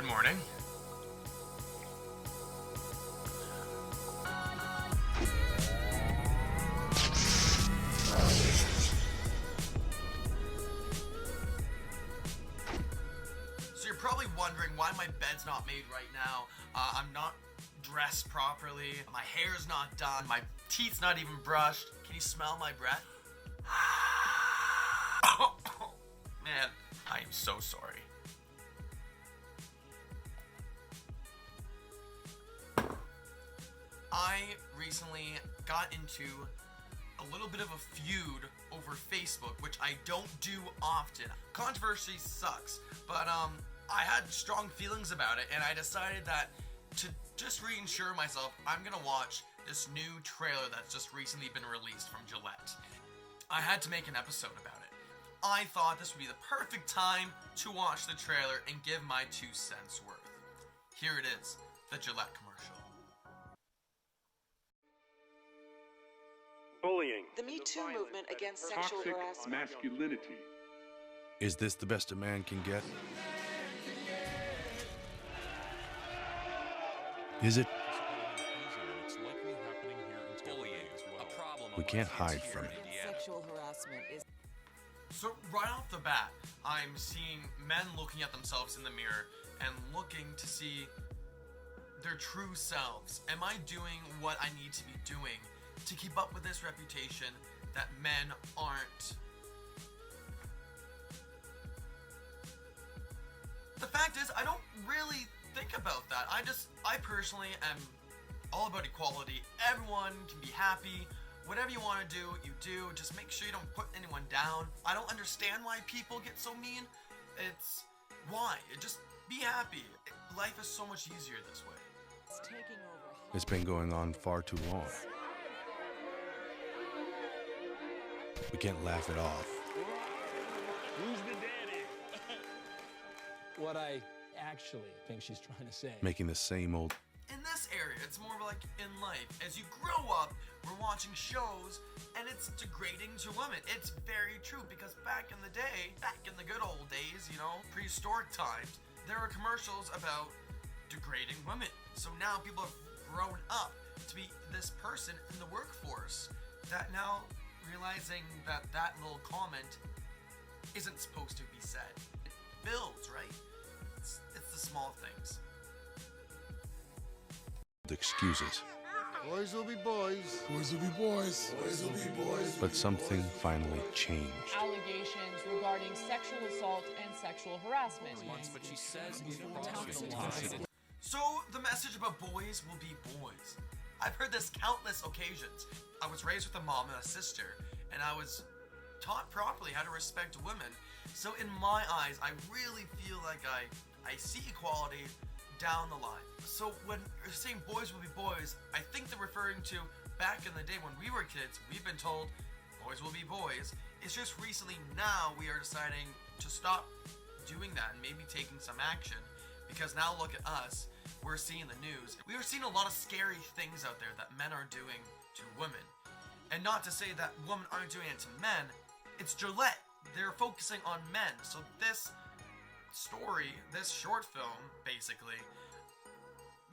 Good morning. So you're probably wondering why my bed's not made right now. I'm not dressed properly. My hair's not done. My teeth's not even brushed. Can you smell my breath? Man, I am so sorry. I recently got into a little bit of a feud over Facebook, which I don't do often. Controversy sucks, but I had strong feelings about it, and I decided that to just reinsure myself, I'm gonna watch this new trailer that's just recently been released from Gillette. I had to make an episode about it. I thought this would be the perfect time to watch the trailer and give my 2 cents worth. Here it is, the Gillette commercial. Bullying. The Me Too movement against sexual Toxic harassment. masculinity. Is this the best a man can get? Is it? We can't hide from it. Sexual harassment is. So right off the bat, I'm seeing men looking at themselves in the mirror and looking to see their true selves. Am I doing what I need to be doing to keep up with this reputation that men aren't? The fact is, I don't really think about that. I personally am all about equality. Everyone can be happy. Whatever you want to do, you do. Just make sure you don't put anyone down. I don't understand why people get so mean. It's why. Just be happy. Life is so much easier this way. It's taking over. It's been going on far too long. We can't laugh it off. Who's the daddy? What I actually think she's trying to say. Making the same old. In this area, it's more like in life. As you grow up, we're watching shows, and it's degrading to women. It's very true, because back in the day, back in the good old days, prehistoric times, there were commercials about degrading women. So now people have grown up to be this person in the workforce that now realizing that that little comment isn't supposed to be said. It builds, right? It's the small things. Excuses. Boys will be boys. Boys will be boys. Boys will be boys. But something finally changed. Allegations regarding sexual assault and sexual harassment. So the message about boys will be boys. I've heard this countless occasions. I was raised with a mom and a sister, and I was taught properly how to respect women. So in my eyes, I really feel like I see equality down the line. So when you're saying boys will be boys, I think they're referring to back in the day when we were kids. We've been told boys will be boys. It's just recently now we are deciding to stop doing that and maybe taking some action, because now look at us. We're seeing the news. We are seeing a lot of scary things out there that men are doing to women. And not to say that women aren't doing it to men. It's Gillette. They're focusing on men. So this story, this short film, basically,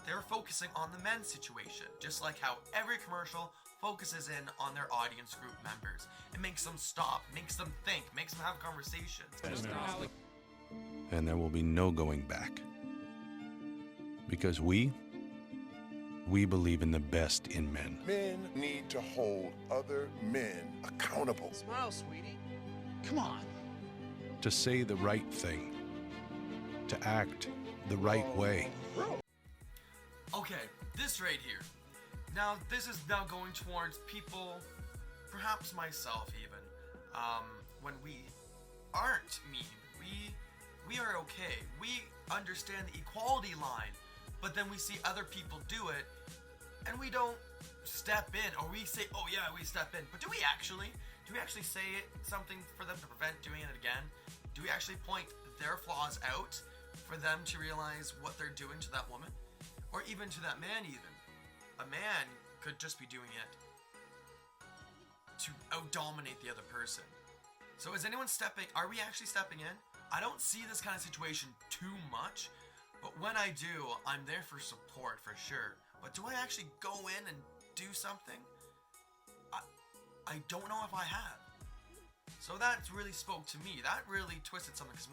they're focusing on the men's situation, just like how every commercial focuses in on their audience group members. It makes them stop, makes them think, makes them have conversations. And there will be no going back. Because we believe in the best in men. Men need to hold other men accountable. Smile, sweetie. Come on. To say the right thing. To act the right way. Okay, this right here. Now, this is now going towards people, perhaps myself even, when we aren't mean. We are okay. We understand the equality line, but then we see other people do it, and we don't step in, or we say, oh yeah, we step in. But do we actually? Do we actually say something for them to prevent doing it again? Do we actually point their flaws out for them to realize what they're doing to that woman? Or even to that man even. A man could just be doing it to out-dominate the other person. So is anyone are we actually stepping in? I don't see this kind of situation too much, But when I do, I'm there for support for sure. But do I actually go in and do something? I don't know if I have. So that really spoke to me. That really twisted something. Because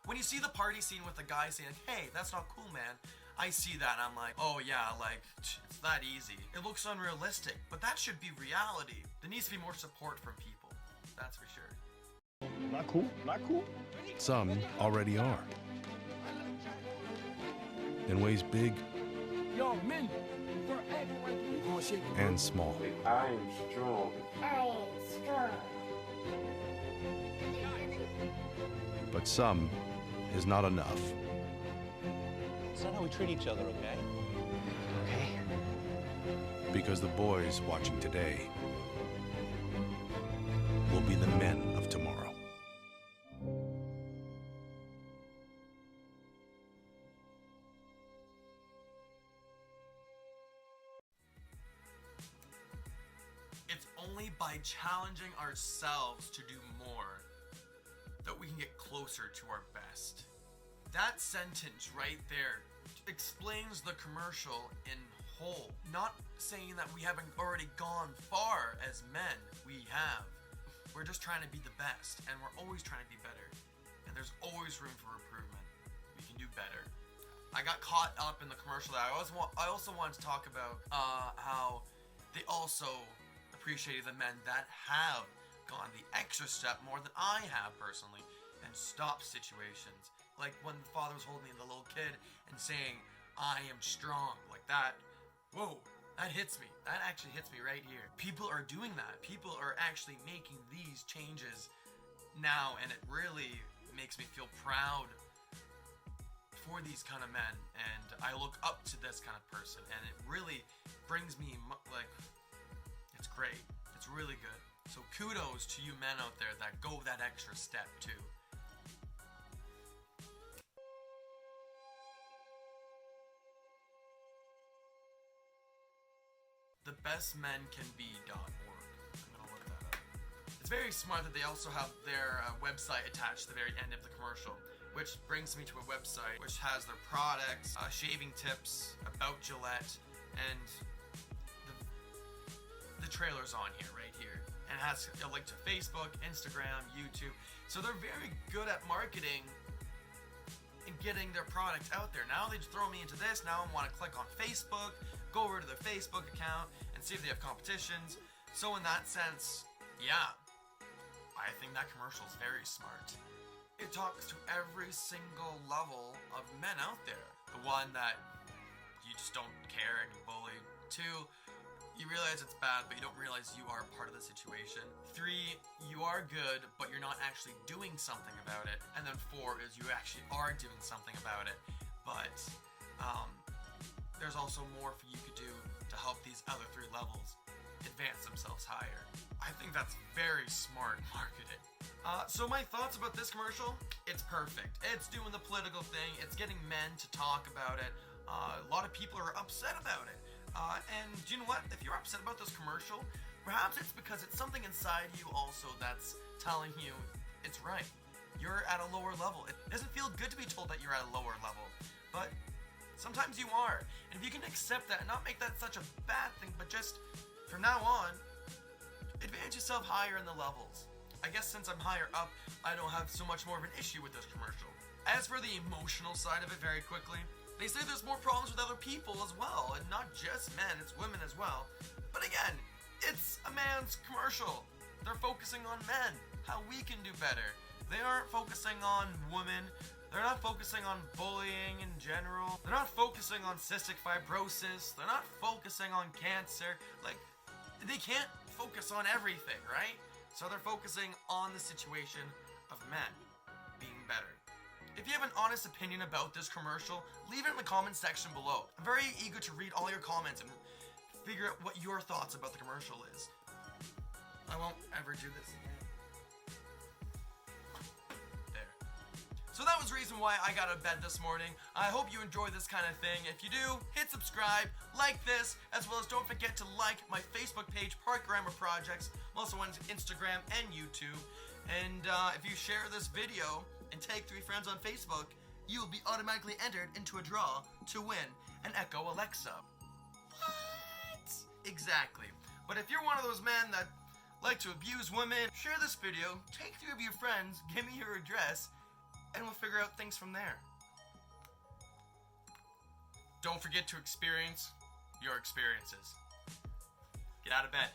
when you see the party scene with the guy saying, hey, that's not cool, man. I see that and I'm like, oh yeah, like, it's that easy. It looks unrealistic, but that should be reality. There needs to be more support from people. That's for sure. Not cool? Not cool? Some already are. In ways big Yo, men, and small. I am strong. But some is not enough. It's not how we treat each other, okay? Because the boys watching today will be the men of tomorrow. It's only by challenging ourselves to do more that we can get closer to our best. That sentence right there explains the commercial in whole. Not saying that we haven't already gone far as men. We have. We're just trying to be the best, and we're always trying to be better. And there's always room for improvement. We can do better. I got caught up in the commercial that I also wanted to talk about how they also appreciated the men that have gone the extra step more than I have personally and stopped situations. Like when the father was holding the little kid and saying, I am strong, like that. Whoa, that hits me. That actually hits me right here. People are doing that. People are actually making these changes now, and it really makes me feel proud for these kind of men, and I look up to this kind of person, and it really brings me, like, it's great. It's really good. So kudos to you men out there that go that extra step too. TheBestMenCanBe.org. I'm gonna look that up. It's very smart that they also have their website attached to the very end of the commercial, which brings me to a website which has their products, shaving tips, about Gillette, and the trailer's on here, right here. And it has a link to Facebook, Instagram, YouTube. So they're very good at marketing and getting their product out there. Now they just throw me into this. Now I want to click on Facebook, go over to their Facebook account, and see if they have competitions. So in that sense, yeah, I think that commercial is very smart. It talks to every single level of men out there. The one that you just don't care and you bully. 2, you realize it's bad, but you don't realize you are part of the situation. 3, you are good, but you're not actually doing something about it. And then 4 is you actually are doing something about it. But there's also more for you could do to help these other 3 levels advance themselves higher. I think that's very smart marketing. So my thoughts about this commercial, it's perfect. It's doing the political thing. It's getting men to talk about it. A lot of people are upset about it. And do you know what? If you're upset about this commercial, perhaps it's because it's something inside you also that's telling you it's right. You're at a lower level. It doesn't feel good to be told that you're at a lower level, but sometimes you are. And if you can accept that and not make that such a bad thing, but just from now on, advance yourself higher in the levels. I guess since I'm higher up, I don't have so much more of an issue with this commercial. As for the emotional side of it, very quickly, they say there's more problems with other people as well, and not just men, it's women as well. But again, it's a man's commercial. They're focusing on men, how we can do better. They aren't focusing on women. They're not focusing on bullying in general. They're not focusing on cystic fibrosis. They're not focusing on cancer. Like, they can't focus on everything, right? So they're focusing on the situation of men being better. If you have an honest opinion about this commercial, leave it in the comments section below. I'm very eager to read all your comments and figure out what your thoughts about the commercial is. I won't ever do this again. There. So that was the reason why I got out of bed this morning. I hope you enjoy this kind of thing. If you do, hit subscribe, like this, as well as don't forget to like my Facebook page, PaRkErAmA Projects. I'm also on Instagram and YouTube. And if you share this video and tag 3 friends on Facebook, you will be automatically entered into a draw to win an Echo Alexa. What? Exactly. But if you're one of those men that like to abuse women, share this video, take 3 of your friends, give me your address, and we'll figure out things from there. Don't forget to experience your experiences. Get out of bed.